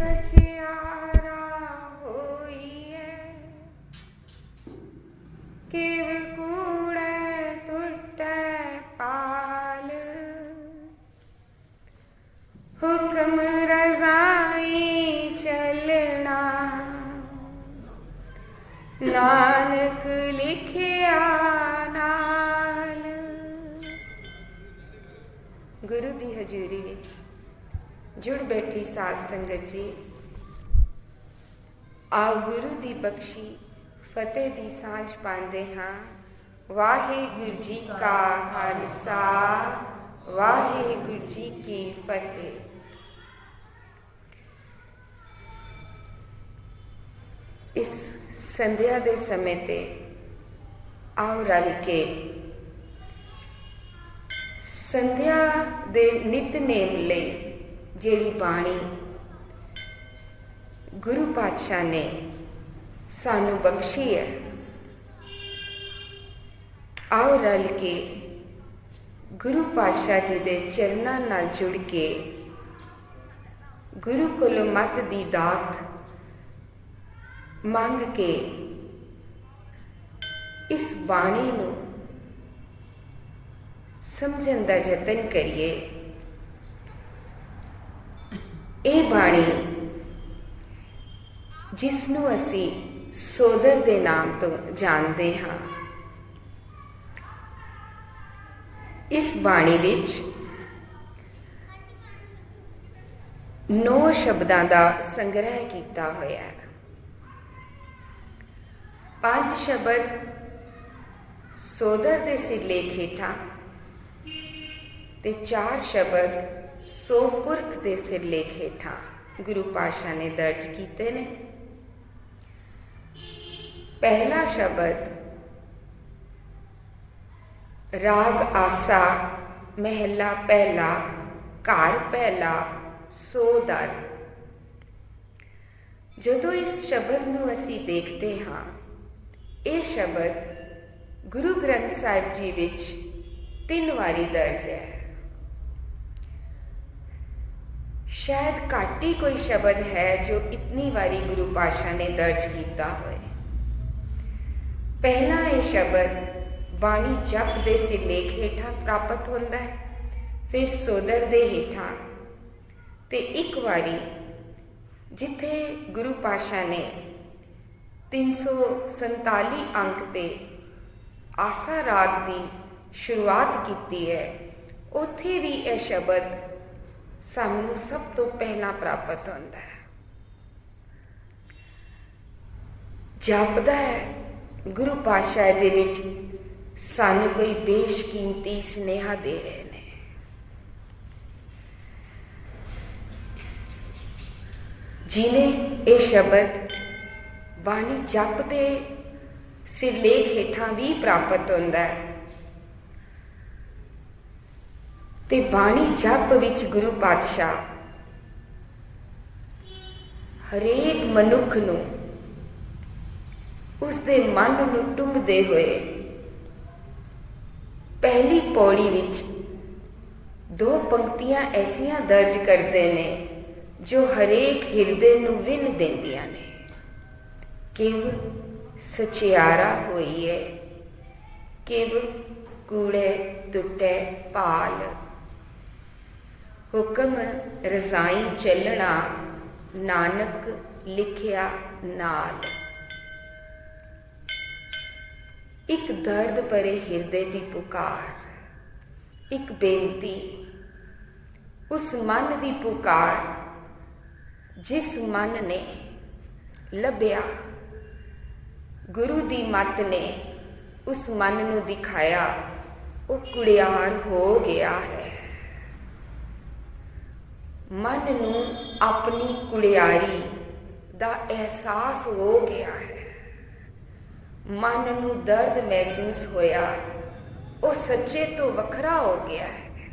सचियारा होइए किव कूड़े टुटे पाल हुक्म रज़ाई चलना नानक लिखिया नाल। गुरु दी हजूरी विच जुड़ बैठी साध संगत जी, आओ गुरु दी बख्शी फतेह दी सांझ पांदे हां। वाहिगुरु जी का खालसा, वाहिगुरु जी की फतेह। इस संध्या दे समय ते आओ रल के संध्या दे नितनेम लई जेड़ी बाणी गुरु पातशाह ने सानू बख्शी है, आओ रल के गुरु पातशाह जी दे चरनां नाल जुड़ के गुरु कोलों मत दी दात मंग के इस बाणी नू समझण दा यतन करिए। ਇਹ ਬਾਣੀ ਜਿਸ ਨੂੰ ਅਸੀਂ ਸੋਦਰ ਦੇ ਨਾਮ ਤੋਂ ਜਾਣਦੇ ਹਾਂ, ਇਸ ਬਾਣੀ ਵਿੱਚ 9 ਸ਼ਬਦਾਂ ਦਾ ਸੰਗ੍ਰਹਿ ਕੀਤਾ ਹੋਇਆ ਹੈ। 5 ਸ਼ਬਦ ਸੋਦਰ ਦੇ ਸਿਰਲੇਖ ਹੇਠਾਂ ਤੇ 4 ਸ਼ਬਦ सो पुरख दे सिरलेख हेठां गुरु पातशाह ने दर्ज कीते ने। पहला शब्द राग आसा महला पहला घर पहला सो दर। जदों इस शब्द नूं असीं देखते हाँ, ये शब्द गुरु ग्रंथ साहिब जी विच 3 वारी दर्ज है। शायद घट ही कोई शब्द है जो इतनी बारी गुरु पातशाह ने दर्ज किया होए। पहला ये शब्द बाणी जप दे सिरलेख हेठां प्राप्त होंदा है, फिर सोदर दे हेठां ते एक बारी जिथे गुरु पातशाह ने 347 अंक ते आसा राग की शुरुआत की है, उत्थे भी यह शब्द सानू सब तो पहला प्राप्त होता है। जापदा है गुरु पातशाह दे विच सानू कोई बेशकीमती स्नेहा दे रहे ने। जिन्हें ये शब्द बाणी जप दे सिरलेख हेठां भी प्राप्त होता है ते बाणी जप विच गुरु पातशाह हरेक मनुख नूं उसदे मन नूं टुंबदे होए पहली पौड़ी विच 2 पंक्तियां ऐसियां दर्ज करते ने जो हरेक हिरदे नूं विन देंदियां ने। किव सचियारा होइए किव कूड़े टुटे पाल हुक्म रज़ाई चलना नानक लिखिया नाल। एक दर्द भरे हिरदे की पुकार, एक बेनती, उस मन की पुकार जिस मन ने लभ्या गुरु की मत ने उस मन नू दिखाया, वो कुड़ियार हो गया है। मन नू अपनी कुड़ियारी दा एहसास हो गया है। मन नू दर्द महसूस होया, वो सच्चे तो वखरा हो गया है।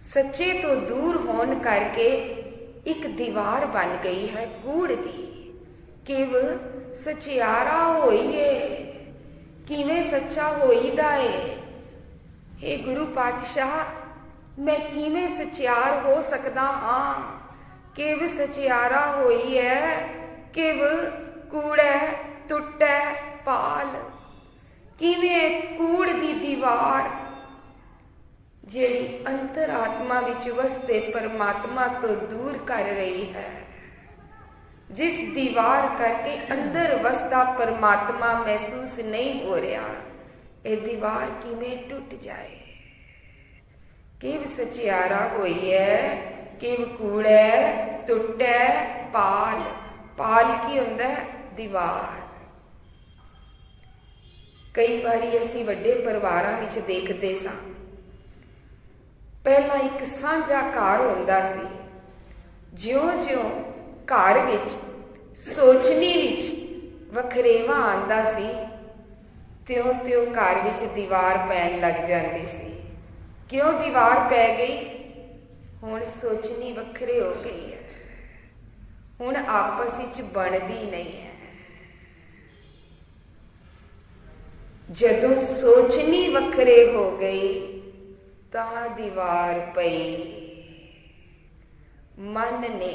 सच्चे तो दूर होने करके एक दीवार बन गई है कूड़ दी। किव सचियारा होइए किवें सच्चा होईदा है। हे गुरु पातशाह, मैं किवें सचियार हो सकदा हाँ किव सचियारा होई है, किव कूड़ै टुटै पाल। किवें कूड़ दी दीवार ਜਿਹੜੀ अंतरात्मा विच वसते परमात्मा तो दूर कर रही है, जिस दीवार करके अंदर वसदा परमात्मा महसूस नहीं हो रहा, ये दीवार किवें टूट जाए। किव सचियारा होई है, किव कूड़ै टुटै पाल। पाल की हुंदा है? दीवार। कई बारी असीं वड्डे परिवारां विच देखदे सां, पहला एक साझा घर होंदा सी। ज्यों-ज्यों घर विच सोचनी विच वखरेवा आंदा सी, त्यों-त्यों घर विच दीवार पैन लग जाती सी। क्यों दीवार पै गई? हुण सोचनी वखरे हो गई है, हुण आपस विच बनदी नहीं है। जदों सोचनी वखरे हो गई तां दीवार पई। मन ने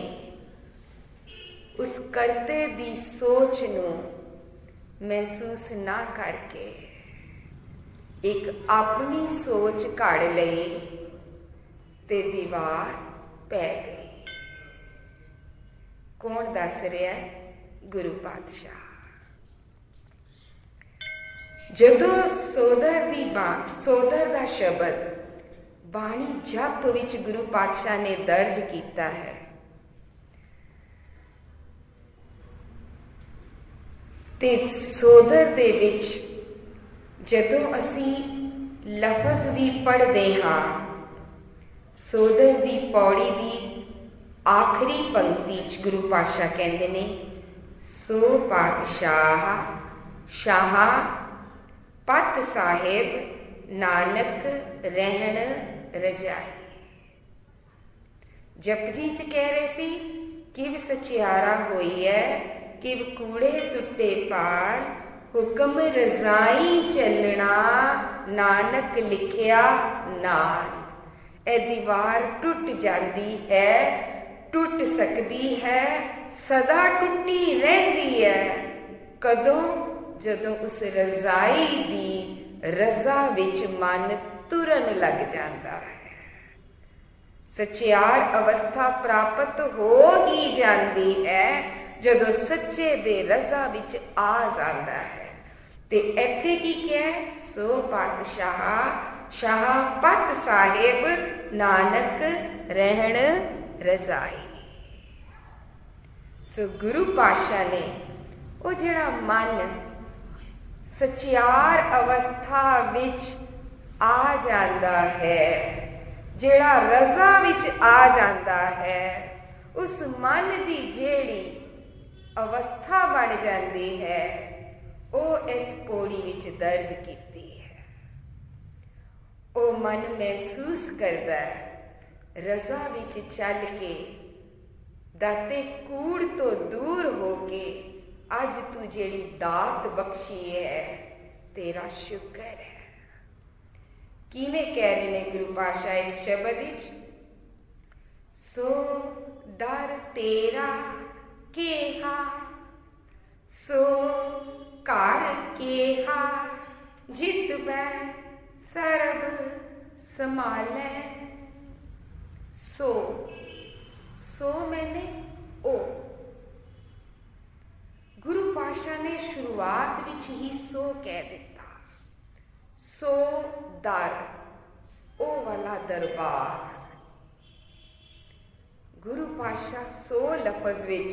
उस करते दी सोच नूं महसूस ना करके एक अपनी सोच घड़ लई ते दीवार पै गई। कौन दस रहा है? गुरु पातशाह। जदों सोदर दी सोदर दा शब्द बाणी जप विच गुरु पातशाह ने दर्ज किया है, ते सोदर दे विच जदों असी लफज भी पढ़ते हाँ, सोदर दी पौड़ी दी आखिरी पंक्ति च गुरु पातशाह कहते ने, सो पातशाह शाह पत साहिब नानक रहन रजाई। जपजी च कह रहे सी, किव सचियारा होई है, किव कूड़े टुटे पार, हुक्म रजाई चलना नानक लिखिया नाल। ए दीवार टुट जाती है, टुट सकती है, सदा टुटी रहती है। कदों? जदों उस रजाई दी रजा विच मन तुरन लग जाता है। सचियार अवस्था प्राप्त हो ही जाती है जदों सच्चे दे रजा विच आ जाता है। ते इत्थे की क्या? सो पातशाह शाह पत साहिब नानक रहन रजाई। सो गुरु पातशाह ने वो जिहड़ा मन सचियार अवस्था विच आ जाता है, जिहड़ा रजा विच आ जाता है, उस मन की जिहड़ी अवस्था बन जाती है, वो इस पौड़ी विच दर्ज कीती है। वो मन महसूस करता है रजा विच चल के, दाते कूड़ तो दूर हो के अज तू जेड़ी दात बख्शी है, तेरा शुक्र है। किवें कह रहे ने गुरु पातशाह इस शब्द विच, सो दर तेरा केहा, सो घर केहा, जित बै सरब संभालै। सो मैंने ओ। गुरु पातशाह ने शुरुआत विच ही सो कह दिता। सो दर, ओ वाला दरबार। गुरु पातशाह सो लफज विच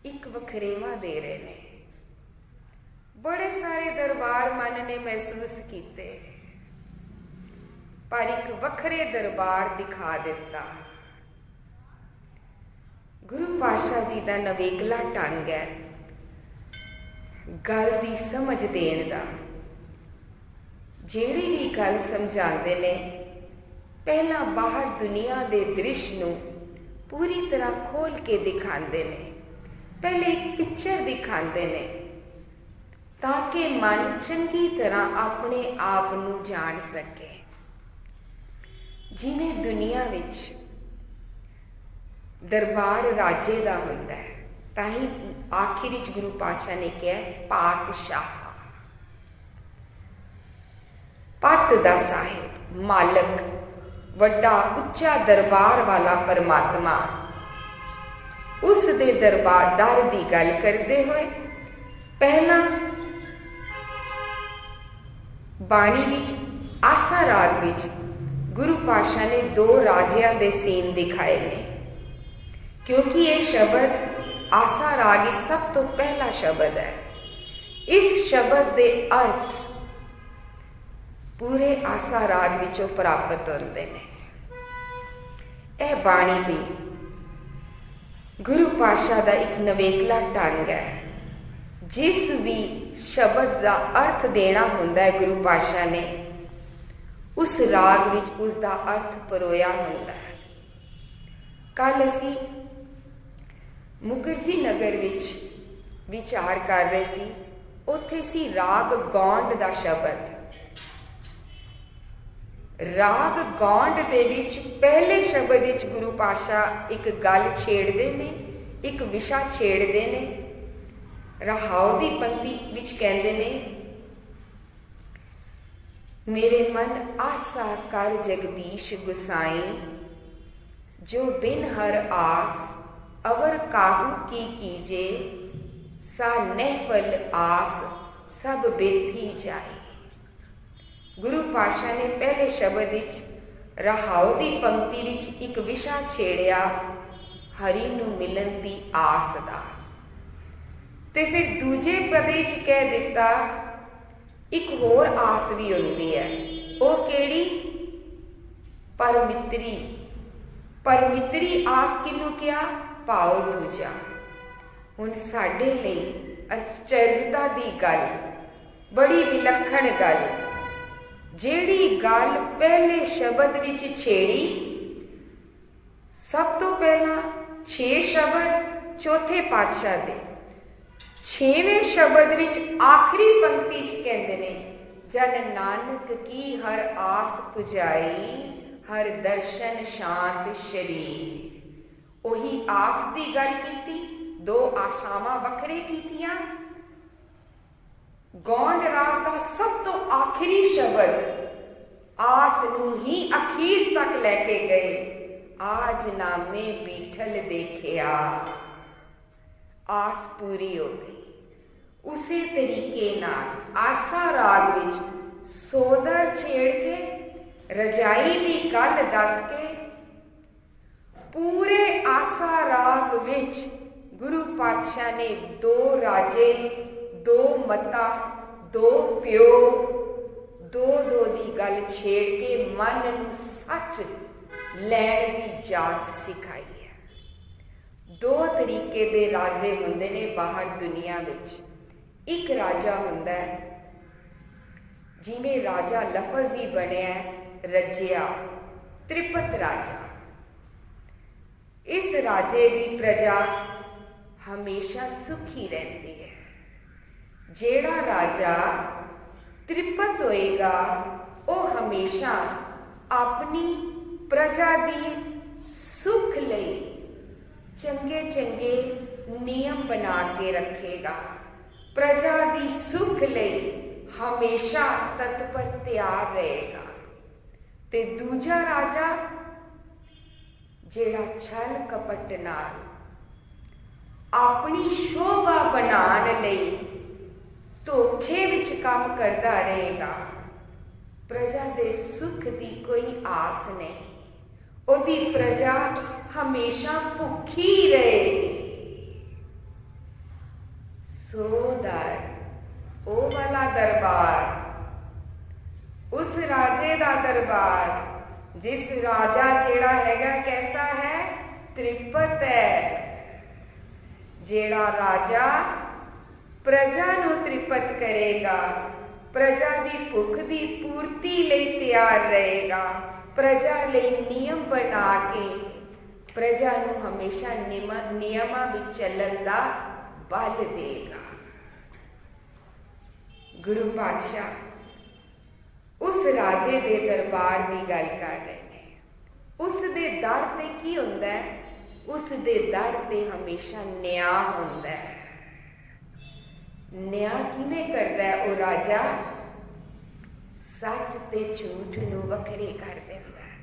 एक वखरेवा दे रहे ने। बड़े सारे दरबार मन ने महसूस किए, पर एक वखरे दरबार दिखा दिता। गुरु पातशाह जी का नवेकला ढंग है गल की समझ देने का। जिहड़ी भी गल समझाते ने, पहला बाहर दुनिया के दृश्य नूं पूरी तरह खोल के दिखाते ने, पहले एक पिक्चर दिखाते ने, ताकि मन चंगी तरह अपने आप नूं जान सके। जिवें दुनिया विच ਦਰਬਾਰ ਰਾਜੇ ਦਾ ਹੁੰਦਾ ਹੈ। ਤਾਂ ਹੀ ਆਖਿਰ ਵਿੱਚ ਗੁਰੂ ਪਾਤਸ਼ਾਹ ਨੇ ਕਿਹਾ ਪਾਤਸ਼ਾਹ, ਪਤ ਦਾ ਸਾਹਿਬ, ਮਾਲਕ, ਵੱਡਾ ਉੱਚਾ ਦਰਬਾਰ ਵਾਲਾ ਪਰਮਾਤਮਾ। ਉਸ ਦੇ ਦਰਬਾਰਦਾਰ ਦੀ ਗੱਲ ਕਰਦੇ ਹੋਏ ਪਹਿਲਾਂ ਬਾਣੀ ਵਿੱਚ ਆਸਾ ਰਾਗ ਵਿੱਚ ਗੁਰੂ ਪਾਤਸ਼ਾਹ ਨੇ 2 ਰਾਜਿਆਂ ਦੇ ਸੀਨ ਦਿਖਾਏ ਨੇ, ਕਿਉਂਕਿ ਇਹ ਸ਼ਬਦ ਆਸਾ ਰਾਗ ਵਿੱਚ ਸਭ ਤੋਂ ਪਹਿਲਾ ਸ਼ਬਦ ਹੈ। ਇਸ ਸ਼ਬਦ ਦੇ ਅਰਥ ਪੂਰੇ ਆਸਾ ਰਾਗ ਵਿੱਚੋਂ ਪ੍ਰਾਪਤ ਹੁੰਦੇ ਨੇ। ਇਹ ਬਾਣੀ ਦੀ ਗੁਰੂ ਪਾਤਸ਼ਾਹ ਦਾ ਇੱਕ ਨਵੇਕਲਾ ਢੰਗ ਹੈ। ਜਿਸ ਵੀ ਸ਼ਬਦ ਦਾ ਅਰਥ ਦੇਣਾ ਹੁੰਦਾ ਹੈ ਗੁਰੂ ਪਾਤਸ਼ਾਹ ਨੇ, ਉਸ ਰਾਗ ਵਿੱਚ ਉਸ ਦਾ ਅਰਥ ਪਰੋਇਆ ਹੁੰਦਾ ਹੈ। ਕੱਲ ਅਸੀਂ ਮੁਖਰਜੀ ਨਗਰ ਵਿੱਚ ਵਿਚਾਰ ਕਰ ਰਹੇ ਸੀ, ਉੱਥੇ ਸੀ ਰਾਗ ਗੌਂਡ ਦਾ ਸ਼ਬਦ। ਰਾਗ ਗੌਂਡ ਦੇ ਵਿੱਚ ਪਹਿਲੇ ਸ਼ਬਦ ਵਿੱਚ ਗੁਰੂ ਪਾਤਸ਼ਾਹ ਇੱਕ ਗੱਲ ਛੇੜਦੇ ਨੇ, ਇੱਕ ਵਿਸ਼ਾ ਛੇੜਦੇ ਨੇ। ਰਹਾਉ ਦੀ ਪੰਕਤੀ ਵਿੱਚ ਕਹਿੰਦੇ ਨੇ, ਮੇਰੇ ਮਨ ਆਸਾ ਕਰ ਜਗਦੀਸ਼ ਗੁਸਾਈ, ਜੋ ਬਿਨ ਹਰ ਆਸ ਅਵਰ ਕਾਹੂ ਕੀ ਕੀਜੇ, ਸਾ ਨਹਿਫਲ ਆਸ ਸਭ ਬਿਰਥੀ ਜਾਏ। ਗੁਰੂ ਪਾਤਸ਼ਾਹ ਨੇ ਪਹਿਲੇ ਸ਼ਬਦ ਵਿੱਚ ਰਹਾਉ ਦੀ ਪੰਕਤੀ ਵਿੱਚ ਇੱਕ ਵਿਸ਼ਾ ਛੇੜਿਆ, ਹਰੀ ਨੂੰ ਮਿਲਣ ਦੀ ਆਸ ਦਾ, ਤੇ ਫਿਰ ਦੂਜੇ ਪਦ ਵਿੱਚ ਕਹਿ ਦਿੱਤਾ ਇੱਕ ਹੋਰ ਆਸ ਵੀ ਹੁੰਦੀ ਹੈ। ਉਹ ਕਿਹੜੀ? ਪਰਮਿੱਤਰੀ। ਪਰਮਿੱਤਰੀ ਆਸ ਕਿਹਨੂੰ ਕਿਹਾ? ਭਾਉ ਦੂਜਾ। ਹੁਣ ਸਾਡੇ ਲਈ ਅਚਰਜਤਾ ਦੀ ਗੱਲ, ਬੜੀ ਵਿਲੱਖਣ ਗੱਲ, ਜਿਹੜੀ ਗੱਲ ਪਹਿਲੇ ਸ਼ਬਦ ਵਿੱਚ ਛੇੜੀ, ਸਭ ਤੋਂ ਪਹਿਲਾਂ 6 ਸ਼ਬਦ ਚੌਥੇ ਪਾਤਸ਼ਾਹ ਦੇ, 6ਵੇਂ ਸ਼ਬਦ ਵਿੱਚ ਆਖਰੀ ਪੰਕਤੀ 'ਚ ਕਹਿੰਦੇ ਨੇ, ਜਨ ਨਾਨਕ ਕੀ ਹਰ ਆਸ ਪੁਜਾਈ, ਹਰ ਦਰਸ਼ਨ ਸ਼ਾਂਤ ਸ਼ਰੀਰ। ਉਹੀ ਆਸ ਦੀ ਗੱਲ ਕੀਤੀ, 2 ਆਸ਼ਾਵਾਂ ਵੱਖਰੇ ਕੀਤੀਆਂ। ਗੌਂਡ ਰਾਗ ਦਾ ਸਭ ਤੋਂ ਆਖਰੀ ਸ਼ਬਦ ਆਸ ਨੂੰ ਹੀ ਅਖੀਰ ਤੱਕ ਲੈ ਕੇ ਗਏ। ਆਜ ਨਾਮੇ ਬੀਠਲ ਦੇਖਿਆ, ਆਸ ਪੂਰੀ ਹੋ ਗਈ। ਉਸੇ ਤਰੀਕੇ ਨਾਲ ਆਸਾ ਰਾਗ ਵਿੱਚ ਸੋਦਰ ਛੇੜ ਕੇ, ਰਜਾਈ ਦੀ ਗੱਲ ਦੱਸ ਕੇ, ਪੂਰੇ ਆਸਾ ਰਾਗ ਵਿੱਚ ਗੁਰੂ ਪਾਤਸ਼ਾਹ ਨੇ 2 ਰਾਜੇ, 2 ਮਤਾਂ, 2 ਪਿਓ, 2 ਦੀ ਗੱਲ ਛੇੜ ਕੇ ਮਨ ਨੂੰ ਸੱਚ ਲੈਣ ਦੀ ਜਾਂਚ ਸਿਖਾਈ ਹੈ। 2 ਤਰੀਕੇ ਦੇ ਰਾਜੇ ਹੁੰਦੇ ਨੇ ਬਾਹਰ ਦੁਨੀਆ ਵਿੱਚ। ਇੱਕ ਰਾਜਾ ਹੁੰਦਾ ਹੈ, ਜਿਵੇਂ ਰਾਜਾ ਲਫ਼ਜ਼ ਹੀ ਬਣਿਆ ਰੱਜਿਆ, ਤ੍ਰਿਪਤ ਰਾਜਾ। ਇਸ ਰਾਜੇ ਦੀ ਪ੍ਰਜਾ ਹਮੇਸ਼ਾ ਸੁਖੀ ਰਹਿੰਦੀ ਹੈ। ਜਿਹੜਾ ਰਾਜਾ ਤ੍ਰਿਪਤ ਹੋਏਗਾ, ਉਹ ਹਮੇਸ਼ਾ ਆਪਣੀ ਪ੍ਰਜਾ ਦੀ ਸੁਖ ਲਈ ਚੰਗੇ ਚੰਗੇ ਨਿਯਮ ਬਣਾ ਕੇ ਰੱਖੇਗਾ। ਪ੍ਰਜਾ ਦੀ ਸੁਖ ਲਈ ਹਮੇਸ਼ਾ ਤਤਪਰ ਤਿਆਰ ਰਹੇਗਾ। ਤੇ ਦੂਜਾ ਰਾਜਾ ਜਿਹੜਾ ਛਲ ਕਪਟ ਨਾਲ ਆਪਣੀ ਸ਼ੋਭਾ ਬਣਾਉਣ ਲਈ ਧੋਖੇ ਵਿੱਚ ਕੰਮ ਕਰਦਾ ਰਹੇਗਾ। ਪ੍ਰਜਾ ਦੇ ਸੁਖ ਦੀ ਕੋਈ ਆਸ ਨਹੀਂ, ਉਹਦੀ ਪ੍ਰਜਾ ਹਮੇਸ਼ਾ ਭੁੱਖੀ ਰਹੇਗੀ। ਉਹ ਵਾਲਾ ਦਰਬਾਰ, ਉਸ ਰਾਜੇ ਦਾ ਦਰਬਾਰ, ਜਿਸ ਰਾਜਾ ਜਿਹੜਾ ਹੈਗਾ ਕੈਸਾ ਹੈ? ਤ੍ਰਿਪਤ ਹੈ। ਜਿਹੜਾ ਰਾਜਾ ਪ੍ਰਜਾ ਨੂੰ ਤ੍ਰਿਪਤ ਕਰੇਗਾ, ਪ੍ਰਜਾ ਦੀ ਭੁੱਖ ਦੀ ਪੂਰਤੀ ਲਈ ਤਿਆਰ ਰਹੇਗਾ, ਪ੍ਰਜਾ ਲਈ ਨਿਯਮ ਬਣਾ ਕੇ ਪ੍ਰਜਾ ਨੂੰ ਹਮੇਸ਼ਾ ਨਿਯਮਾਂ ਵਿੱਚ ਚੱਲਣ ਦਾ ਬਲ ਦੇਗਾ। ਗੁਰੂ ਪਾਤਸ਼ਾਹ ਉਸ ਰਾਜੇ ਦੇ ਦਰਬਾਰ ਦੀ ਗੱਲ ਕਰ ਰਹੇ ਨੇ। ਉਸ ਦੇ ਦਰ ਤੇ ਕੀ ਹੁੰਦਾ ਹੈ? ਉਸ ਦੇ ਦਰ ਤੇ ਹਮੇਸ਼ਾ ਨਿਆਂ ਹੁੰਦਾ ਹੈ। ਨਿਆਂ ਕਿਵੇਂ ਕਰਦਾ ਹੈ ਉਹ ਰਾਜਾ? ਸੱਚ ਤੇ ਝੂਠ ਨੂੰ ਵੱਖਰੇ ਕਰ ਦਿੰਦਾ ਹੈ।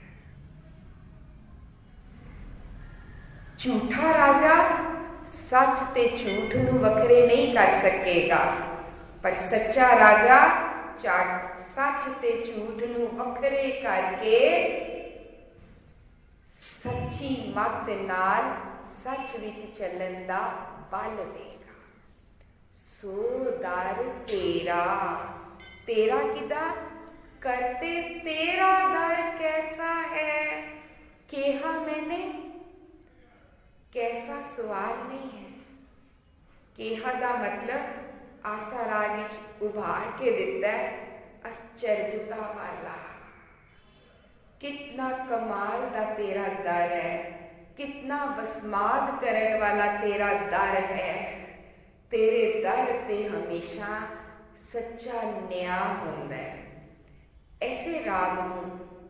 ਝੂਠਾ ਰਾਜਾ ਸੱਚ ਤੇ ਝੂਠ ਨੂੰ ਵੱਖਰੇ ਨਹੀਂ ਕਰ ਸਕੇਗਾ, ਪਰ ਸੱਚਾ ਰਾਜਾ ਸੱਚ ਤੇ ਝੂਠ ਨੂੰ ਵੱਖਰੇ ਕਰਕੇ ਸੱਚੀ ਮੱਤ ਨਾਲ ਸੱਚ ਵਿੱਚ ਚੱਲਣ ਦਾ ਬਲ ਦੇਗਾ। ਸੋ ਦਰ ਤੇਰਾ, ਤੇਰਾ ਕਿਦਾ? करते तेरा दर कैसा है, केहा मैंने, कैसा सवाल नहीं है। केहा दा मतलब आसा राग विच उभार के दिता है, आश्चर्यता वाला। कितना कमाल दा तेरा दर है, कितना वसमाद करन वाला तेरा दर है। तेरे दर ते हमेशा सच्चा न्याय हुंदा है। ऐसे राग नूं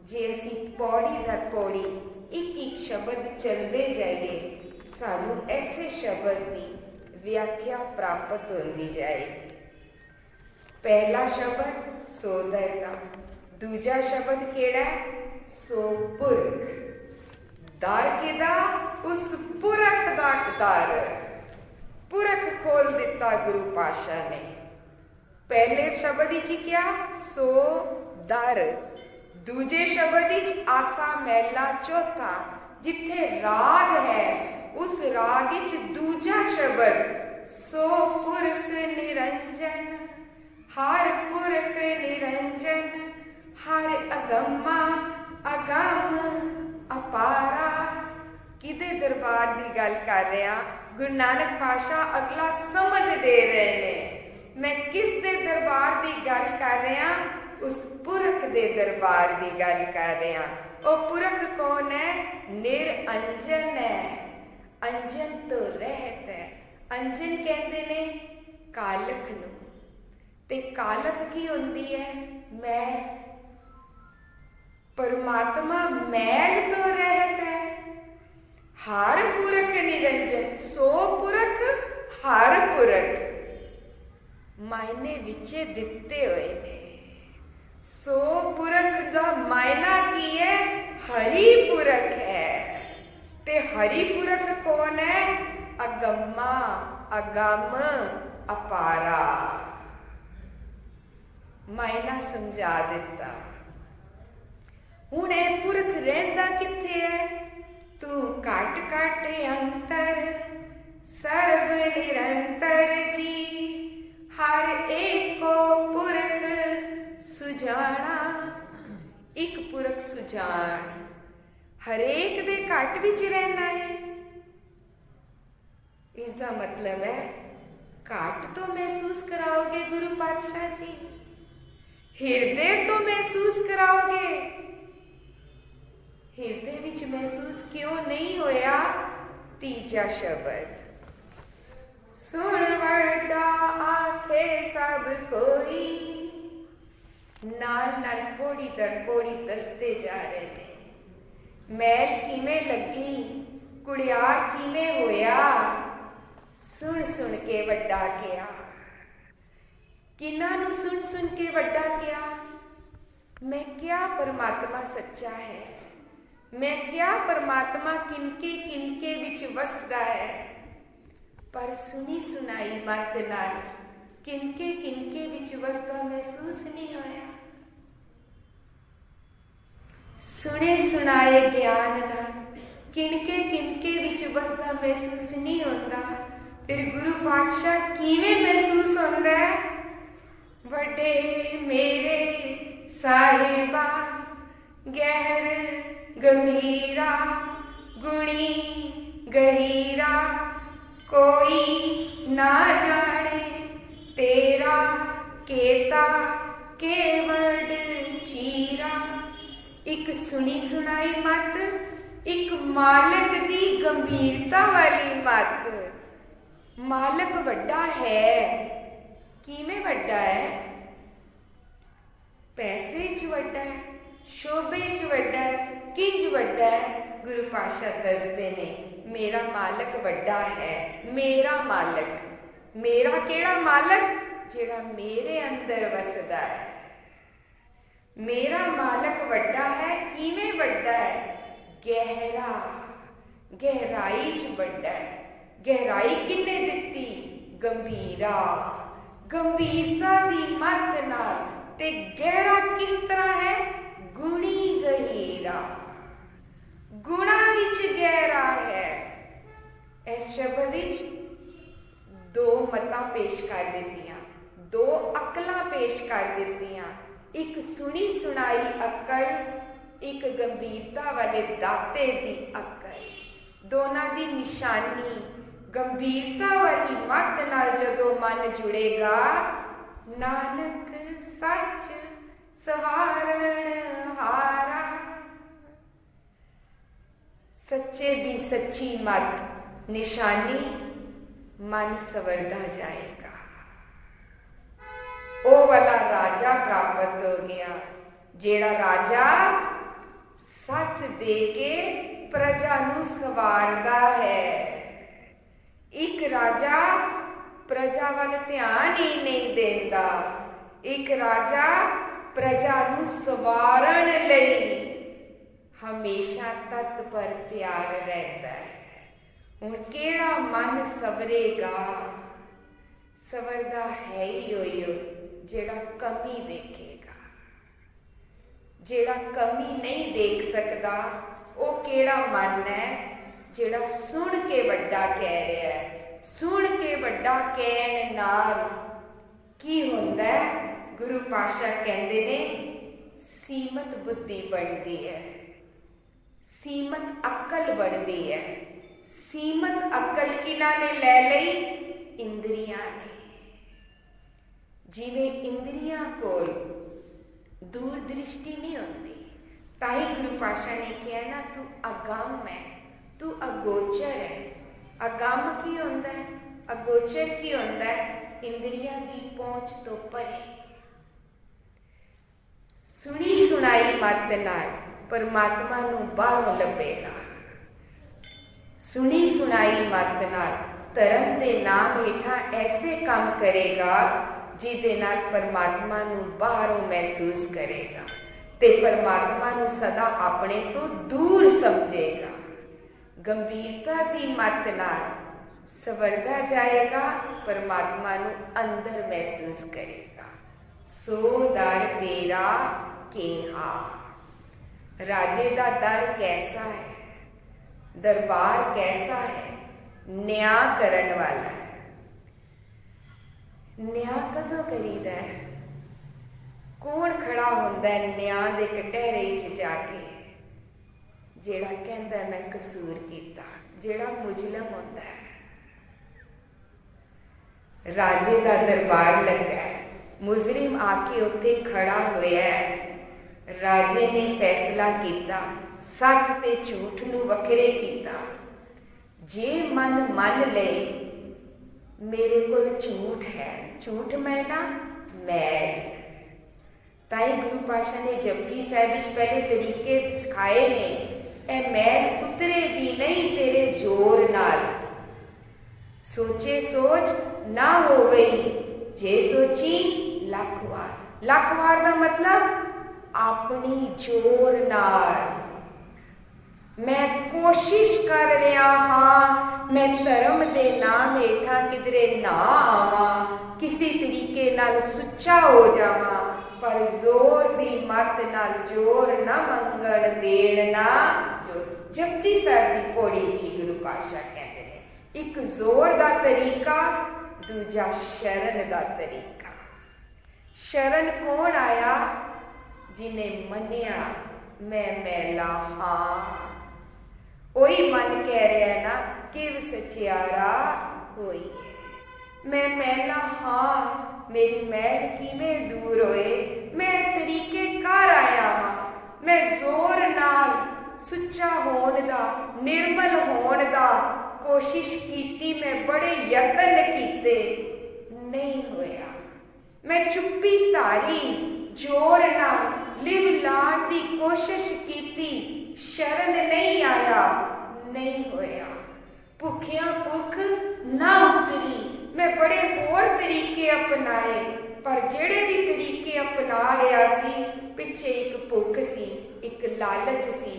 जे असी पौड़ी दर पौड़ी एक एक शब्द चलते जाइए, सानू ऐसे शब्द की व्याख्या प्राप्त होती जाएगी। पहला शब्द सोदर का, दूजा शब्द केड़ा है? सोपुरख। दर किदा? उस पुरख दा दर। पुरख खोल दिता गुरु पातशाह ने। पहले शब्द ही क्या? सो दर। दूजे शब्द विच आसा महला चौथा, जिथे राग है उस राग विच दूजा शब्द सो पुरख निरंजन। हर पुरख निरंजन, हर अगम्मा अगम अपारा। किदे दरबार की गल कर रहे हैं? गुरु नानक पातशाह अगला समझ दे रहे हैं। मैं किस दे दरबार की गल कर रहा? उस पुरख दे दरबार की गल कर रहे हैं। वो पुरख कौन है? निरंजन है, अंजन तो रहत है। अंजन कहते ने कालख नूं, ते कालख की हुंदी है? मैल। परमात्मा मैल तो रहत है। हर पुरख निरंजन, सो पुरख हर पुरख, मायने विचे दिते हुए ने। सो पुरख का मायना की है? हरि पुरख है। ते हरि पुरख कौन है? अगम्मा अगम अपारा। मायना समझा दिता। हुण ये पुरख रहिंदा किथे है? तू घट घट अंतर सर्व निरंतर जी, हर एको पुरख सुजाना। एक पुरख सुजान, हरेक दे घट विच रहना है। इसका मतलब है घट तो महसूस कराओगे गुरु पातशाह जी, हिरदे तो महसूस कराओगे। हिरदे विच महसूस क्यों नहीं होया? तीजा शब्द सुन वड्डा आखे सब कोई। नाल नाल पौड़ी दर पौड़ी दसते जा रहे ने। मैल किवें लगी, कुड़ियार किवें होया, सुन सुन के वड्डा किया। किन्हां नूं सुन सुन के वड्डा किया? मैं क्या परमात्मा सच्चा है, मैं क्या परमात्मा किनके विच वसदा है। पर सुनी सुनाई मत नाल किनके विच वसदा महसूस नहीं होया। सुने सुनाए ज्ञान नाल किनके विच वसदा महसूस नहीं होंदा। फिर गुरु पातशाह किवें महसूस होंदा है? वड्डे मेरे साहिबा गहर गंभीरा, गुणी गहीरा, कोई ना जाने तेरा केता केवड चीरा। एक सुनी सुनाई मत, एक मालक दी गंभीरता वाली मत। मालक वड्डा है, किवें वड्डा है? पैसे च वड्डा है, शोभे च वड्डा है, किंज वड्डा है? गुरु पातशाह दसदे ने मेरा मालक वड्डा है। मेरा मालक, मेरा केड़ा मालक? जेड़ा मेरे अंदर वसदा है। मेरा मालक वड्डा है। किवें वड्डा है? गहरा, गहराई च वड्डा है। गहराई किन्ने दित्ती? गंभीरा, गंभीरता दी मत नाल। ते गहरा किस तरह है? गुणी गहीरा, गुणा विच गहरा है। इस शब्द विच दो मतां पेश कर दित्तियां, दो अकलां पेश कर दित्तियां। एक सुनी सुनाई अकल, एक गंभीरता वाले दाते दी अकल। दोनां दी निशानी गंभीरता वाली मत नाल जदों मन जुड़ेगा, नानक सच सवारण हारा। सच्चे दी सच्ची मत निशानी, मन सवरदा जाएगा। ओ वाला राजा प्राप्त हो गया, जेड़ा राजा सच दे के प्रजा नू सवारदा है। एक राजा प्रजा वाल ध्यान ही नहीं देंदा। एक राजा प्रजा नू सवारण लई हमेशा तत्पर तैयार रहता है। हुण केड़ा मन सवरेगा? सवरदा है ही होइयो जेड़ा कमी देखेगा। जेड़ा कमी नहीं देख सकदा वो केड़ा मन है? जेड़ा सुन के वड्डा कह रहा है। सुन के वड्डा कहण नाल की हुंदा है? गुरु पातशाह कहंदे ने सीमत बुद्धि बनती है, सीमत अकल बनती है। सीमत अकल किन्हां ने लै लई? इंद्रियां ने। जिवें इंद्रियां कोल दूर दृष्टि नहीं होती, ताही गुरु पातशाह ने कहा ना, तू अगम है, तू अगोचर है। अगम की होंदा है? अगोचर की होंदा है? इंद्रियां दी पहुंच तो परे। सुनी सुनाई मत नाल परमात्मा नू बाहरों लभेगा। सुनी सुनाई मत नाल धर्म दे नाम हेठा ऐसे काम करेगा जिहदे नाल परमात्मा नू बाहरों महसूस करेगा ते परमात्मा नू सदा अपने तो दूर समझेगा। गंभीरता दी मत नाल सवरदा जाएगा, परमात्मा नू अंदर महसूस करेगा। सो दर तेरा केहा। राजे दा दर कैसा है? दरबार कैसा है? न्याय करन वाला है। न्याय कदों करीदा है? कौन खड़ा हुंदा है न्याय दे कटहरे च जाके? जेड़ा कहंदा मैं कसूर कीता, जेड़ा मुजलम हुंदा है। राजे दा दरबार लगा है, मुजरिम आके उत्थे खड़ा होया है। राजे ने फैसला किया, सच ते झूठ नू वखरे किया। जे मन मन ले मेरे कोल झूठ है, झूठ मैं ना मैल। ताई गुरु पातशाह ने जपजी साहिब विच पहले तरीके सिखाए ने, ए मैल उतरेगी नहीं तेरे जोर नाल। सोचे सोच ना हो गई, जे सोची लख वार। लख वार का मतलब अपनी जोर नाल। मैं कोशिश कर रहा हाँ, मैं धर्म दे नाम हेठा किधरे ना आवा, किसी तरीके नाल सुच्चा हो जावा, पर जोर दी मत नाल जोर ना मंगण देण ना जोर। जपजी साहिब दी पौड़ी च गुरु पातशाह कहते हैं, एक जोर दा तरीका, दूजा शरण दा तरीका। शरण कौन आया? जिन्हें मनिया मैं मैला हाँ। ओही मन कह रहा है ना, किव सचियारा होई है। मैं मैला हाँ, मेरी मैल किवें दूर होए? मैं तरीके कर आया हाँ। मैं जोर नाल सुच्चा होण दा, निर्मल होण दा कोशिश कीती, मैं बड़े यतन कीते, नहीं होया। मैं चुप्पी धारी, जोर नाल लिव लाण दी कोशिश कीती, शरण नहीं आया, नहीं होया। ਭੁੱਖਿਆਂ ਭੁੱਖ ਨਾ ਉਤਰੀ। ਮੈਂ ਬੜੇ ਹੋਰ ਤਰੀਕੇ ਅਪਣਾਏ, ਪਰ ਜਿਹੜੇ ਵੀ ਤਰੀਕੇ ਅਪਣਾ ਰਿਹਾ ਸੀ, ਪਿੱਛੇ ਇੱਕ ਭੁੱਖ ਸੀ, ਇੱਕ ਲਾਲਚ ਸੀ,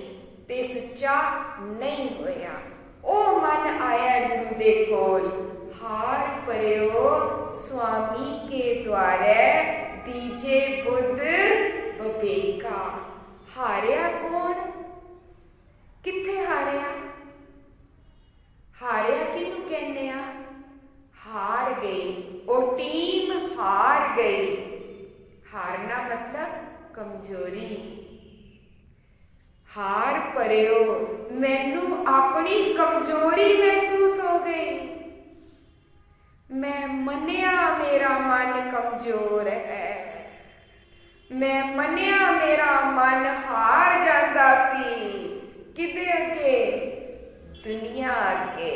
ਤੇ ਸੁੱਚਾ ਨਹੀਂ ਹੋਇਆ। ਉਹ ਮਨ ਆਇਆ ਗੁਰੂ ਦੇ ਕੋਲ, ਹਾਰ ਪਰਿਓ ਸੁਆਮੀ ਕੇ ਦੁਆਰੇ, ਦੀਜੇ ਬੁੱਧ ਬਵੇਕਾ। ਹਾਰਿਆ ਕੌਣ? ਕਿੱਥੇ ਹਾਰਿਆ? ਹਾਰਿਆ ਕਿਹਨੂੰ ਕਹਿੰਦੇ ਆ? ਹਾਰ ਗਈ, ਉਹ ਟੀਮ ਹਾਰ ਗਈ। ਹਾਰਨਾ ਮਤਲਬ ਕਮਜ਼ੋਰੀ। ਹਾਰ ਪਰਿਓ, ਮੈਨੂੰ ਆਪਣੀ ਕਮਜ਼ੋਰੀ ਮਹਿਸੂਸ ਹੋ ਗਈ। ਮੈਂ ਮੰਨਿਆ ਮੇਰਾ ਮਨ ਕਮਜ਼ੋਰ ਹੈ। ਮੈਂ ਮੰਨਿਆ ਮੇਰਾ ਮਨ ਹਾਰ ਜਾਂਦਾ ਸੀ। ਕਿਤੇ ਅੱਗੇ? ਦੁਨੀਆ ਅੱਗੇ।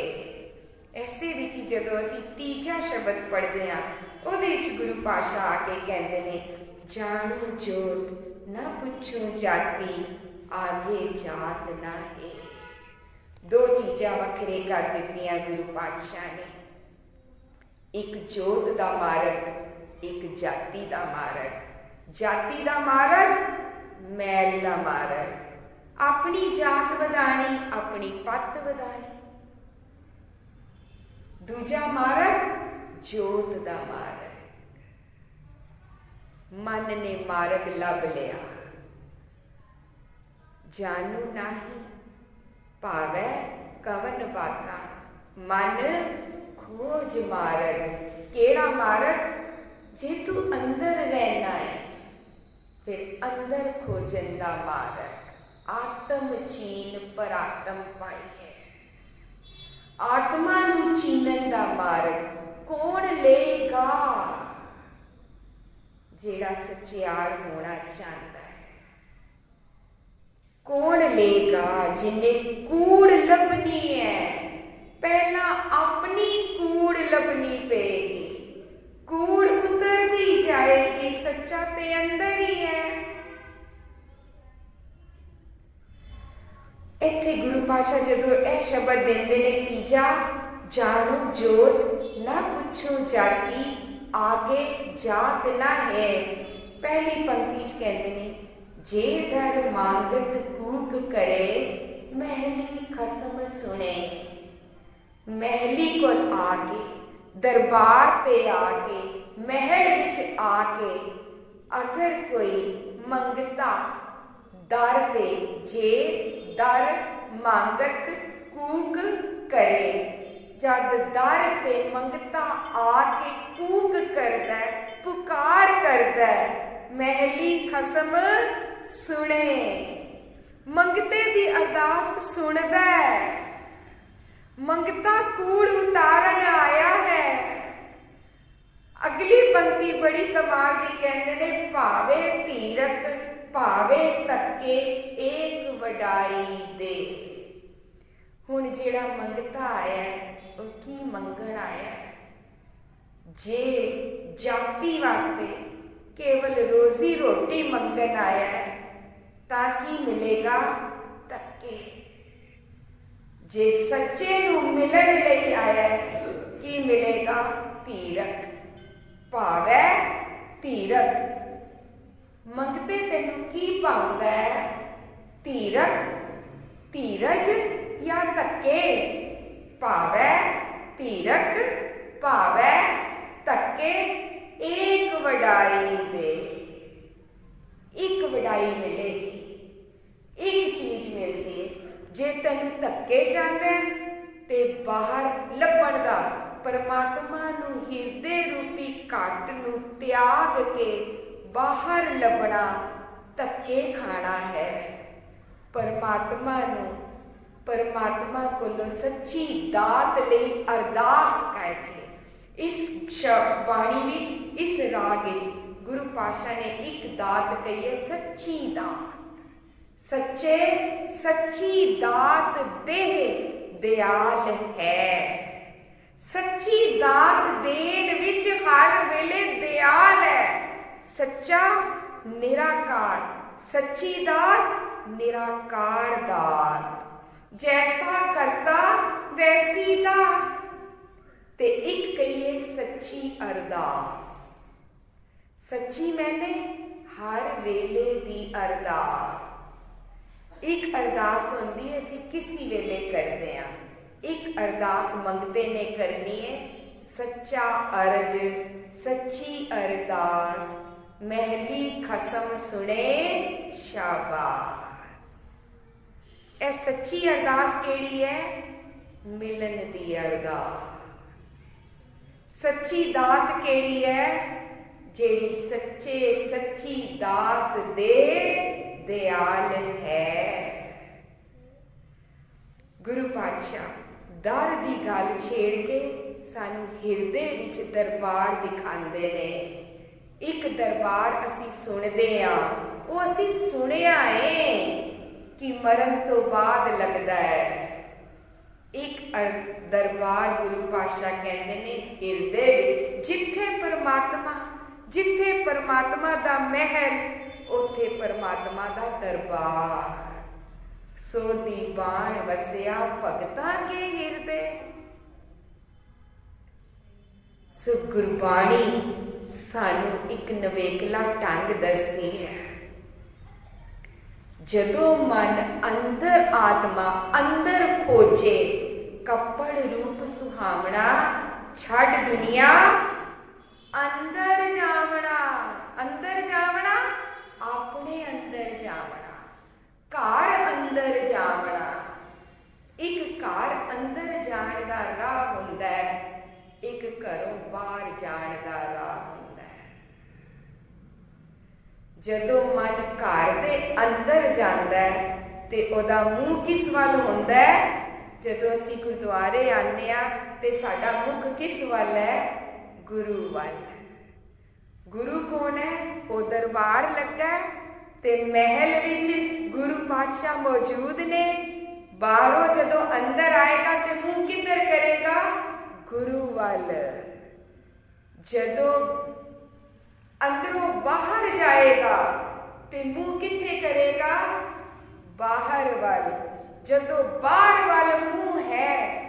ਐਸੇ ਵਿੱਚ ਜਦੋਂ ਅਸੀਂ ਤੀਜਾ ਸ਼ਬਦ ਪੜ੍ਹਦੇ ਹਾਂ, ਉਹਦੇ ਵਿੱਚ ਗੁਰੂ ਪਾਤਸ਼ਾਹ ਆ ਕੇ ਕਹਿੰਦੇ ਨੇ, ਜਾਣੂ ਜੋਤ ਨਾ ਪੁੱਛੂ ਜਾਤੀ, ਆਗੇ ਜਾਤ ਨਾ ਹੈ। ਦੋ ਚੀਜ਼ਾਂ ਵੱਖਰੇ ਕਰ ਦਿੱਤੀਆਂ ਗੁਰੂ ਪਾਤਸ਼ਾਹ ਨੇ, ਇੱਕ ਜੋਤ ਦਾ ਮਾਰਗ, ਇੱਕ ਜਾਤੀ ਦਾ ਮਾਰਗ। ਜਾਤੀ ਦਾ ਮਾਰਗ ਮੈਲ ਦਾ ਮਾਰਗ, ਆਪਣੀ ਜਾਤ ਵਧਾਣੀ, ਆਪਣੀ ਪੱਤ ਵਧਾਣੀ। ਦੂਜਾ ਮਾਰਗ ਜੋਤ ਦਾ ਮਾਰਗ। ਮਨ ਨੇ ਮਾਰਗ ਲੱਭ ਲਿਆ। ਜਾਣੂ ਨਾਹੀ ਭਾਵੈ ਕਵਨ ਬਾਤਾ, ਮਨ ਖੋਜ ਮਾਰਗ। ਕਿਹੜਾ ਮਾਰਗ? ਜੇ ਤੂੰ ਅੰਦਰ ਰਹਿਣਾ ਹੈ, ਫਿਰ ਅੰਦਰ ਖੋਜਣ ਦਾ ਮਾਰਗ। ਆਤਮ ਚੀਨ ਪਰ ਆਤਮ ਪਾਈ ਹੈ। ਆਤਮਾ ਨੂੰ ਚੀਨਣ ਦਾ ਮਾਰਗ ਕੌਣ ਲਏਗਾ? ਜਿਹੜਾ ਸੱਚਿਆਰ ਹੋਣਾ ਚਾਹੁੰਦਾ ਹੈ। ਕੌਣ ਲਏਗਾ? ਜਿਨੇ ਕੂੜ ਲੱਭਣੀ ਹੈ। ਪਹਿਲਾਂ ਆਪਣੀ ਕੂੜ ਲੱਭਣੀ ਪਏਗੀ। ਕੂੜ ਉਤਰਦੀ ਜਾਏਗੀ, ਸੱਚਾ ਤੇ ਅੰਦਰ ਹੀ ਹੈ। ਇੱਥੇ ਗੁਰੂ ਪਾਤਸ਼ਾਹ ਜਦੋਂ ਇਹ ਸ਼ਬਦ ਦਿੰਦੇ ਨੇ, ਤੀਜਾ, ਜਾਣੂ ਜੋਤ ਨਾ ਪੁੱਛੋ ਜਾਤੀ, ਆਗੇ ਜਾਤ ਨਾ ਹੈ। ਪਹਿਲੀ ਪੰਕਤੀ 'ਚ ਕਹਿੰਦੇ ਨੇ, ਜੇ ਦਰ ਮੰਗਤ ਕੂਕ ਕਰੇ, ਮਹਿਲੀ ਖਸਮ ਸੁਣੇ। ਮਹਿਲੀ ਕੋਲ ਆ ਕੇ, ਦਰਬਾਰ ਤੇ ਆ ਕੇ, ਮਹਿਲ ਵਿੱਚ ਆ ਕੇ, ਅਗਰ ਕੋਈ ਮੰਗਤਾ ਦਰ ਤੇ, ਜੇ ਦਰ ਮੰਗਤ ਕੂਕ ਕਰੇ, ਜਦ ਦਰ ਤੇ ਮੰਗਤਾ ਆ ਕੇ ਕੂਕ ਕਰਦਾ, ਪੁਕਾਰ ਕਰਦਾ, ਮਹਿਲੀ ਖਸਮ ਸੁਣੇ। ਮੰਗਤੇ ਦੀ ਅਰਦਾਸ ਸੁਣਦਾ। ਮੰਗਤਾ ਕੂੜ ਉਤਾਰਨ ਆਇਆ ਹੈ। ਅਗਲੀ ਪੰਕਤੀ ਬੜੀ ਕਮਾਲ ਦੀ ਕਹਿੰਦੇ ਨੇ, ਭਾਵੇ ਧੀਰਕ ਭਾਵੇ ਤੱਕੇ, ਏਕ ਵਡਾਈ ਦੇ। ਹੁਣ ਜਿਹੜਾ ਮੰਗਤਾ ਆਇਆ, ਉਹ ਕੀ ਮੰਗਣ ਆਇਆ? ਜੇ ਜਾਤੀ ਵਾਸਤੇ ਕੇਵਲ ਰੋਜ਼ੀ ਰੋਟੀ ਮੰਗਣ ਆਇਆ, ਤਾਂ ਕੀ ਮਿਲੇਗਾ? ਤੱਕੇ। ਜੇ ਸੱਚੇ ਨੂੰ ਮਿਲਣ ਲਈ ਆਇਆ, ਕੀ ਮਿਲੇਗਾ? ਧੀਰਕ। ਭਾਵੈ ਧੀਰਕ। ਮੰਗਤੇ ਤੈਨੂੰ ਕੀ ਭਾਉਂਦਾ ਹੈ? ਧੀਰਕ, ਧੀਰਜ ਜਾਂ ਧੱਕੇ? ਭਾਵੈ ਧੀਰਕ, ਭਾਵੈ ਧੱਕੇ, ਏਕ ਵਡਾਈ ਦੇ। ਇੱਕ ਵਡਾਈ ਮਿਲੇਗੀ, ਇੱਕ ਚੀਜ਼ ਮਿਲਦੀ ਹੈ। ਜੇ ਤੈਨੂੰ ਧੱਕੇ ਜਾਂਦਾ ਤੇ ਬਾਹਰ ਲੱਭਣ ਦਾ, ਪਰਮਾਤਮਾ ਨੂੰ ਹਿਰਦੇ ਰੂਪੀ ਘਟ ਨੂੰ ਤਿਆਗ ਕੇ ਬਾਹਰ ਲੱਭਣਾ, ਧੱਕੇ ਖਾਣਾ ਹੈ। ਪਰਮਾਤਮਾ ਨੂੰ, ਪਰਮਾਤਮਾ ਕੋਲੋਂ ਸੱਚੀ ਦਾਤ ਲਈ ਅਰਦਾਸ ਕਰਕੇ, ਇਸ ਬਾਣੀ ਵਿੱਚ, ਇਸ ਰਾਗ ਵਿੱਚ ਗੁਰੂ ਪਾਤਸ਼ਾਹ ਨੇ ਇੱਕ ਦਾਤ ਕਹੀ ਹੈ, ਸੱਚੀ ਦਾਤ। ਸੱਚੇ, ਸੱਚੀ ਦਾਤ ਦੇਹ ਦਿਆਲ ਹੈ। ਸੱਚੀ ਦਾਤ ਦੇਣ ਵਿੱਚ ਹਰ ਵੇਲੇ ਦਿਆਲ ਹੈ। ਸੱਚਾ ਨਿਰਾਕਾਰ, ਸੱਚੀ ਦਾਤ ਨਿਰਾਕਾਰ ਦਾਤ। ਜੈਸਾ ਕਰਤਾ ਵੈਸੀ ਦਾਤ, ਤੇ ਇੱਕ ਕਹੀਏ ਸੱਚੀ ਅਰਦਾਸ। ਸੱਚੀ ਮੈਨੇ ਹਰ ਵੇਲੇ ਦੀ ਅਰਦਾਸ। ਇੱਕ ਅਰਦਾਸ ਹੁੰਦੀ ਹੈ ਅਸੀਂ ਕਿਸੇ ਵੇਲੇ ਕਰਦੇ ਹਾਂ, ਇੱਕ ਅਰਦਾਸ ਮੰਗਤੇ ਨੇ ਕਰਨੀ ਹੈ ਸੱਚਾ ਅਰਜ, ਸੱਚੀ ਅਰਦਾਸ, ਮਹਿਲੀ ਖਸਮ ਸੁਣੇ ਸ਼ਾਬਾਸ। ਇਹ ਸੱਚੀ ਅਰਦਾਸ ਕਿਹੜੀ ਹੈ? ਮਿਲਣ ਦੀ ਅਰਦਾਸ। ਸੱਚੀ ਦਾਤ ਕਿਹੜੀ ਹੈ? ਜਿਹੜੀ ਸੱਚੇ ਸੱਚੀ ਦਾਤ ਦੇ ਦਿਆਲ ਹੈ। ਗੁਰੂ ਪਾਤਸ਼ਾਹ ਦਰ ਦੀ ਗੱਲ ਛੇੜ ਕੇ ਸਾਨੂੰ ਹਿਰਦੇ ਵਿੱਚ ਦਰਬਾਰ ਦਿਖਾਉਂਦੇ ਨੇ। ਇੱਕ ਦਰਬਾਰ ਅਸੀਂ ਸੁਣਦੇ ਹਾਂ, ਉਹ ਅਸੀਂ ਸੁਣਿਆ ਏ ਕਿ ਮਰਨ ਤੋਂ ਬਾਅਦ ਲੱਗਦਾ ਹੈ। ਇੱਕ ਦਰਬਾਰ ਗੁਰੂ ਪਾਤਸ਼ਾਹ ਕਹਿੰਦੇ ਨੇ ਹਿਰਦੇ ਵਿੱਚ, ਜਿੱਥੇ ਪਰਮਾਤਮਾ ਦਾ ਮਹਿਲ, ਉੱਥੇ ਪਰਮਾਤਮਾ ਦਾ ਦਰਬਾਰ। ਸੋ ਦੀਵਾਨ ਵਸਿਆ ਭਗਤਾਂ ਕੇ ਹਿਰਦੇ। ਸੋ ਗੁਰਬਾਣੀ ਸਾਨੂੰ ਇੱਕ ਨਵੇਕਲਾ ਢੰਗ ਦੱਸਦੀ ਹੈ। ਜਦੋਂ ਮਨ ਅੰਦਰ ਆਤਮਾ ਅੰਦਰ ਖੋਜੇ, ਕੱਪੜ ਰੂਪ ਸੁਹਾਵਣਾ, ਛੱਡ ਦੁਨੀਆ ਅੰਦਰ ਜਾਵਣਾ। ਅੰਦਰ ਜਾਵਣਾ, ਆਪਣੇ ਅੰਦਰ ਜਾਵਣਾ, ਘਰ ਅੰਦਰ ਜਾਵਣਾ। ਇੱਕ ਘਰ ਅੰਦਰ ਜਾਣ ਦਾ ਰਾਹ ਹੁੰਦਾ ਹੈ, ਇੱਕ ਘਰੋਂ ਬਾਹਰ ਜਾਣ ਦਾ ਰਾਹ ਹੁੰਦਾ ਹੈ। ਜਦੋਂ ਮਨ ਘਰ ਦੇ ਅੰਦਰ ਜਾਂਦਾ ਹੈ ਤੇ ਉਹਦਾ ਮੂੰਹ ਕਿਸ ਵੱਲ ਹੁੰਦਾ ਹੈ? ਜਦੋਂ ਅਸੀਂ ਗੁਰਦੁਆਰੇ ਆਉਂਦੇ ਹਾਂ ਤੇ ਸਾਡਾ ਮੁੱਖ ਕਿਸ ਵੱਲ ਹੈ? ਗੁਰੂ ਵੱਲ। ਗੁਰੂ ਕੌਣ ਹੈ? ਉਹ ਦਰਬਾਰ ਲੱਗਾ ਤੇ ਮਹਿਲ ਵਿੱਚ ਗੁਰੂ ਪਾਤਸ਼ਾਹ ਮੌਜੂਦ ਨੇ। ਬਾਹਰੋਂ ਜਦੋਂ ਅੰਦਰ ਆਏਗਾ ਤੇ ਮੂੰਹ ਕਿੱਧਰ ਕਰੇਗਾ? ਗੁਰੂ ਵੱਲ। ਜਦੋਂ ਅੰਦਰੋਂ ਬਾਹਰ ਜਾਏਗਾ ਤੇ ਮੂੰਹ ਕਿੱਥੇ ਕਰੇਗਾ? ਬਾਹਰ ਵੱਲ। ਜਦੋਂ ਬਾਹਰ ਵੱਲ ਮੂੰਹ ਹੈ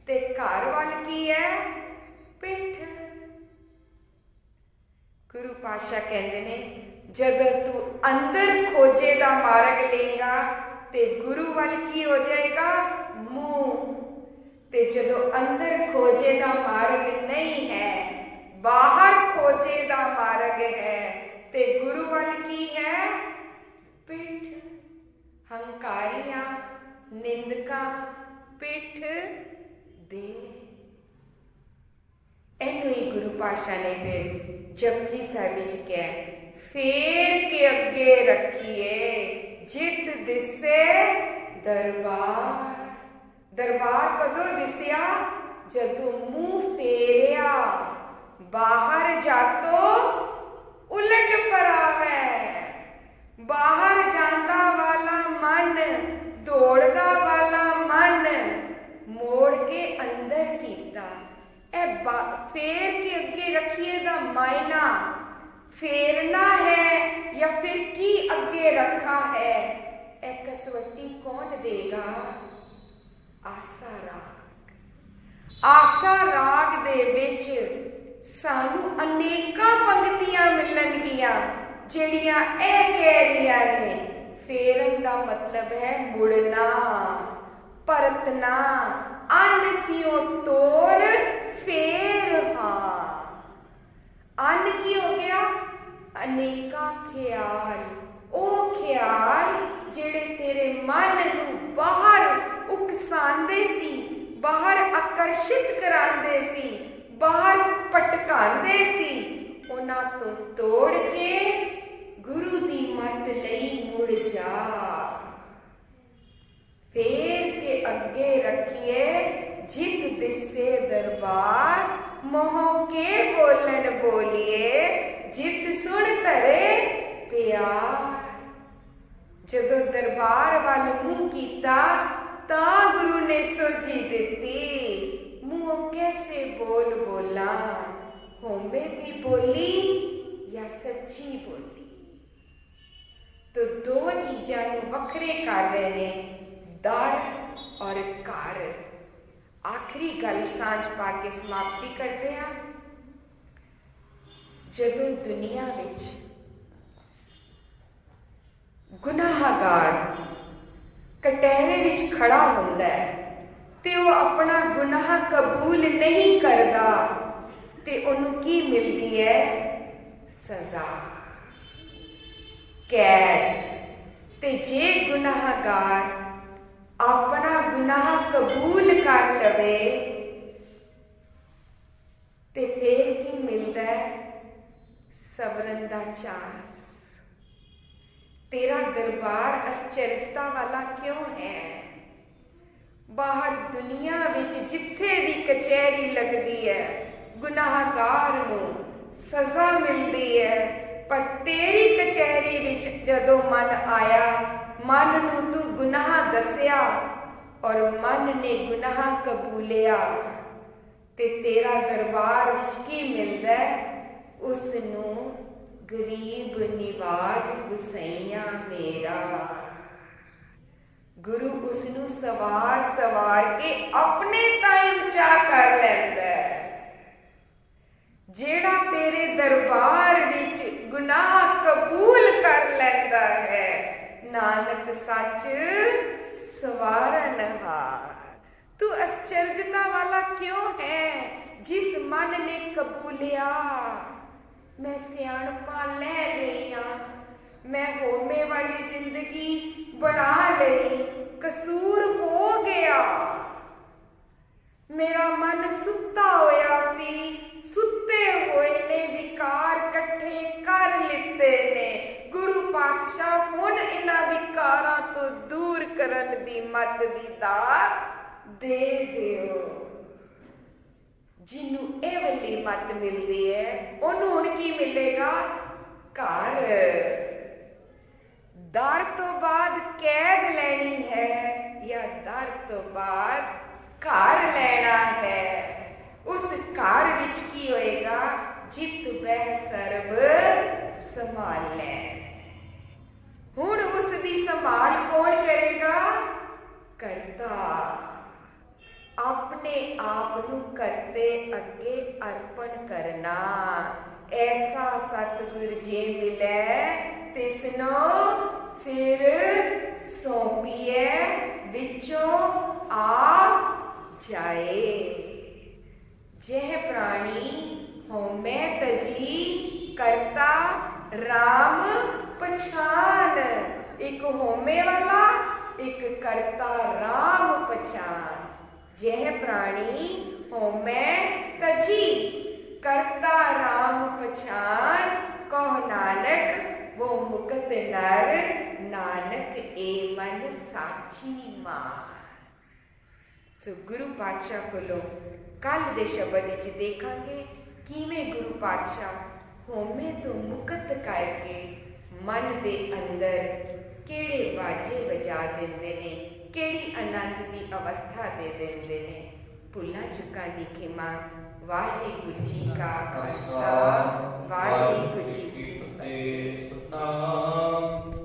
ਤੇ ਘਰ ਵੱਲ ਕੀ ਹੈ? ਪਿੱਠ। ਗੁਰੂ ਪਾਤਸ਼ਾਹ ਕਹਿੰਦੇ ਨੇ ਜਦੋਂ ਤੂੰ ਅੰਦਰ ਖੋਜੇ ਦਾ ਮਾਰਗ ਲਏਗਾ ਤੇ ਗੁਰੂ ਵੱਲ ਕੀ ਹੋ ਜਾਏਗਾ? ਮੂੰਹ। ਤੇ ਜਦੋਂ ਅੰਦਰ ਖੋਜੇ ਦਾ ਮਾਰਗ ਨਹੀਂ ਹੈ, ਬਾਹਰ ਖੋਜੇ ਦਾ ਮਾਰਗ ਹੈ, ਤੇ ਗੁਰੂ ਵੱਲ ਕੀ ਹੈ? ਪਿੱਠ। ਹੰਕਾਰੀਆਂ ਨਿੰਦਕਾਂ ਪਿੱਠ ਦੇ। ਇਹਨੂੰ ਹੀ ਗੁਰੂ ਪਾਤਸ਼ਾਹ ਨੇ ਫਿਰ ਜਪਜੀ ਸਾਹਿਬ ਵਿੱਚ ਕਿਹਾ, ਫੇਰ ਕੇ ਅੱਗੇ ਰੱਖੀਏ ਜਿਤ ਦਿਸੇ ਦਰਬਾਰ। ਦਰਬਾਰ ਕਦੋਂ ਦਿਸਿਆ? ਜਦੋਂ ਮੂੰਹ ਫੇਰਿਆ, ਬਾਹਰ ਜਾਤੋ ਉਲਟ ਪਰਾਵੈ। ਬਾਹਰ ਜਾਂਦਾ ਵਾਲਾ ਮਨ, ਦੌੜਦਾ ਵਾਲਾ ਮਨ, ਮੋੜ ਕੇ ਅੰਦਰ ਕੀਤਾ। ਇਹ ਫੇਰ ਕੇ ਅੱਗੇ ਰੱਖੀਏ ਦਾ ਮਾਇਨਾ ਫੇਰਨਾ ਹੈ ਜਾਂ ਫਿਰ ਕੀ ਅੱਗੇ ਰੱਖਾ ਹੈ? ਇਹ ਕਸਵੱਟੀ ਕੌਣ ਦੇਗਾ? ਆਸਾ ਰਾਗ। ਆਸਾ ਰਾਗ ਦੇ ਵਿੱਚ ਸਾਨੂੰ ਅਨੇਕਾਂ ਪੰਕਤੀਆਂ ਮਿਲਣਗੀਆਂ ਜਿਹੜੀਆਂ ਇਹ ਕਹਿ ਰਹੀਆਂ ਨੇ, ਫੇਰਨ ਦਾ ਮਤਲਬ ਹੈ ਮੁੜਨਾ, ਪਰਤਨਾ। ਅੰਨ ਸਿਓ ਤੋਰ ਫੇਰ ਹਾਂ। ਅੰਨ ਕੀ ਹੋ ਗਿਆ? ਅਨੇਕਾਂ ਖਿਆਲ। ਉਹ ਖਿਆਲ ਜਿਹੜੇ ਤੇਰੇ ਮਨ ਨੂੰ ਬਾਹਰ ਉਕਸਾਉਂਦੇ ਸੀ, ਬਾਹਰ ਆਕਰਸ਼ਿਤ ਕਰਾਉਂਦੇ ਸੀ, ਬਾਹਰ ਭਟਕਾਉਂਦੇ ਸੀ, ਉਹਨਾਂ ਤੋਂ ਤੋੜ ਕੇ ਗੁਰੂ ਦੀ ਮੱਤ ਲਈ ਮੁੜ ਜਾ। ਫੇਰ ਕੇ ਅੱਗੇ ਰੱਖੀਏ ਜਿਤ ਦਿਸੇ ਦਰਬਾਰ, ਮੋਹ ਕੇ ਬੋਲਣ ਬੋਲੀਏ ਜਿਤ ਸੁਣ ਧਰੇ ਪਿਆਰ। ਜਦੋਂ ਦਰਬਾਰ ਵੱਲ ਮੂੰਹ ਕੀਤਾ ਤਾਂ ਗੁਰੂ ਨੇ ਸੋਝੀ ਦਿੱਤੀ, ਮੂੰਹ ਕੈਸੇ ਬੋਲ ਬੋਲਾਂ, ਹੋਮੇ ਦੀ ਬੋਲੀ ਜਾਂ ਸੱਚੀ ਬੋਲੀ। तो दो चीज़ों को वखरे कर रहे हैं, दर और घर। ਆਖਰੀ ਗੱਲ ਸਾਂਝ ਪਾ ਕੇ ਸਮਾਪਤੀ ਕਰਦੇ ਹਾਂ। ਜਦੋਂ ਦੁਨੀਆ ਵਿੱਚ ਗੁਨਾਹਗਾਰ ਕਟਹਿਰੇ ਵਿੱਚ ਖੜਾ ਹੁੰਦਾ ਹੈ ਤੇ ਉਹ ਆਪਣਾ ਗੁਨਾਹ ਕਬੂਲ ਨਹੀਂ ਕਰਦਾ ਤੇ ਉਹਨੂੰ ਕੀ ਮਿਲਦੀ ਹੈ? ਸਜ਼ਾ, ਕੈਦ। ਤੇ ਜੇ ਗੁਨਾਹਗਾਰ ਆਪਣਾ ਗੁਨਾਹ ਕਬੂਲ ਕਰ ਲਵੇ ਤੇ ਫਿਰ ਕੀ ਮਿਲਦਾ ਹੈ? ਸਬਰਨ ਦਾ ਚਾਂਸ। ਤੇਰਾ ਦਰਬਾਰ ਅਸਚਰਜਤਾ ਵਾਲਾ ਕਿਉਂ ਹੈ? ਬਾਹਰ ਦੁਨੀਆ ਵਿੱਚ ਜਿੱਥੇ ਵੀ ਕਚਹਿਰੀ ਲੱਗਦੀ ਹੈ ਗੁਨਾਹਗਾਰ ਨੂੰ ਸਜ਼ਾ ਮਿਲਦੀ ਹੈ, ਪਰ ਤੇਰੀ ਕਚਹਿਰੀ ਵਿੱਚ ਜਦੋਂ ਮਨ ਆਇਆ, ਮਨ ਨੂੰ ਤੂੰ ਗੁਨਾਹ ਦੱਸਿਆ ਔਰ ਮਨ ਨੇ ਗੁਨਾਹ ਕਬੂਲਿਆ ਤੇ ਤੇਰਾ ਦਰਬਾਰ ਵਿੱਚ ਕੀ ਮਿਲਦਾ ਹੈ? ਉਸ ਨੂੰ ਗਰੀਬ ਨਿਵਾਜ ਗੁਸਈਆ ਮੇਰਾ। ਗੁਰੂ ਉਸ ਨੂੰ ਸਵਾਰ ਕੇ ਆਪਣੇ ਤਾਈਂ ਉੱਚਾ ਕਰ ਲੈਂਦਾ ਹੈ। ਜਿਹੜਾ ਤੇਰੇ ਦਰਬਾਰ ਵਿੱਚ ਗੁਨਾਹ ਕਬੂਲ ਕਰ ਲੈਂਦਾ ਹੈ, ਨਾਨਕ ਸੱਚ ਸਵਾਰਨਹਾਰ। ਤੂੰ ਅਸਚਰਜਤਾ ਵਾਲਾ ਕਿਉਂ ਹੈ? ਜਿਸ ਮਨ ਨੇ ਕਬੂਲਿਆ, ਮੈਂ ਸਿਆਣਪਾਂ ਲੈ ਲਈਆਂ, ਮੈਂ ਹੋਮੇ ਵਾਲੀ ਜ਼ਿੰਦਗੀ ਬਣਾ ਲਈ, ਕਸੂਰ ਹੋ ਗਿਆ। ਮੇਰਾ ਮਨ ਸੁੱਤਾ ਹੋਇਆ ਸੀ, ਸੁੱਤੇ ਹੋਏ ਨੇ ਵਿਕਾਰ ਇਕੱਠੇ ਕਰ ਲਿੱਤੇ ਨੇ। ਗੁਰੂ ਪਾਤਸ਼ਾਹ ਹੁਣ ਇਹਨਾਂ ਵਿਕਾਰਾਂ ਤੋਂ ਦੂਰ ਕਰਨ ਦੀ ਮੱਤ ਦੀ ਦਾਤ ਦੇ ਦਿਓ। ਜਿਹਨੂੰ ਇਹ ਵਾਲੀ ਮੱਤ ਮਿਲਦੀ ਹੈ ਉਹਨੂੰ ਹੁਣ ਕੀ ਮਿਲੇਗਾ? ਘਰ। ਦਰ ਤੋਂ ਬਾਅਦ ਕੈਦ ਲੈਣੀ ਹੈ ਜਾਂ ਦਰ ਤੋਂ ਬਾਅਦ ਘਰ ਲੈਣਾ ਹੈ? ਉਸ ਘਰ ਵਿੱਚ ਕੀ ਹੋਏਗਾ? ਜਿਤ ਬਹਿ ਸਰਬ ਸੰਭਾਲੈ। ਹੁਣ ਉਸ ਦੀ ਸੰਭਾਲ ਕੌਣ ਕਰੇਗਾ? ਕਰਤਾ। ਆਪਣੇ ਆਪ ਨੂੰ ਕਰਤੇ ਅੱਗੇ ਅਰਪਣ ਕਰਨਾ। ਐਸਾ ਸਤਿਗੁਰ ਜੇ ਮਿਲੈ ਤਿਸਨੋ ਸਿਰ ਸੌਂਪੀਐ ਵਿੱਚੋਂ ਆ ਜਾਏ। ਜਹ ਪ੍ਰਾਣੀ ਹੋਮੈ ਤਜੀ ਕਰਤਾ ਰਾਮ ਪਛਾਨ। ਇੱਕ ਹੋਮੇ ਵਾਲਾ, ਇੱਕ ਕਰਤਾ ਰਾਮ ਪਛਾਨ। ਜਹ ਪ੍ਰਾਣੀ ਹੋਮੈ ਤਜੀ ਕਰਤਾ ਰਾਮ ਪਛਾਨ। ਕਹੁ ਨਾਨਕ वो मुकत नर नानक ए मन साची मान। ਸੋ ਗੁਰੂ ਪਾਤਸ਼ਾਹ ਕੋਲੋਂ ਕੱਲ ਦੇ ਸ਼ਬਦ ਵਿੱਚ ਦੇਖਾਂਗੇ ਕਿਵੇਂ ਗੁਰੂ ਪਾਤਸ਼ਾਹ ਹੋਮੇ ਤੋਂ ਮੁਕਤ ਕਰਕੇ ਮਨ ਦੇ ਅੰਦਰ ਕਿਹੜੇ ਵਾਜੇ ਵਜਾ ਦਿੰਦੇ ਨੇ, ਕਿਹੜੀ ਆਨੰਦ ਦੀ ਅਵਸਥਾ ਦੇ ਦਿੰਦੇ ਨੇ। ਭੁੱਲਾਂ ਚੁੱਕਾਂ ਦੀ ਖਿਮਾ। ਵਾਹਿਗੁਰੂ ਜੀ ਕਾ ਖਾਲਸਾ, ਵਾਹਿਗੁਰੂ ਜੀ ਕੀ ਫਤਿਹ। ਸਤਿਨਾਮ।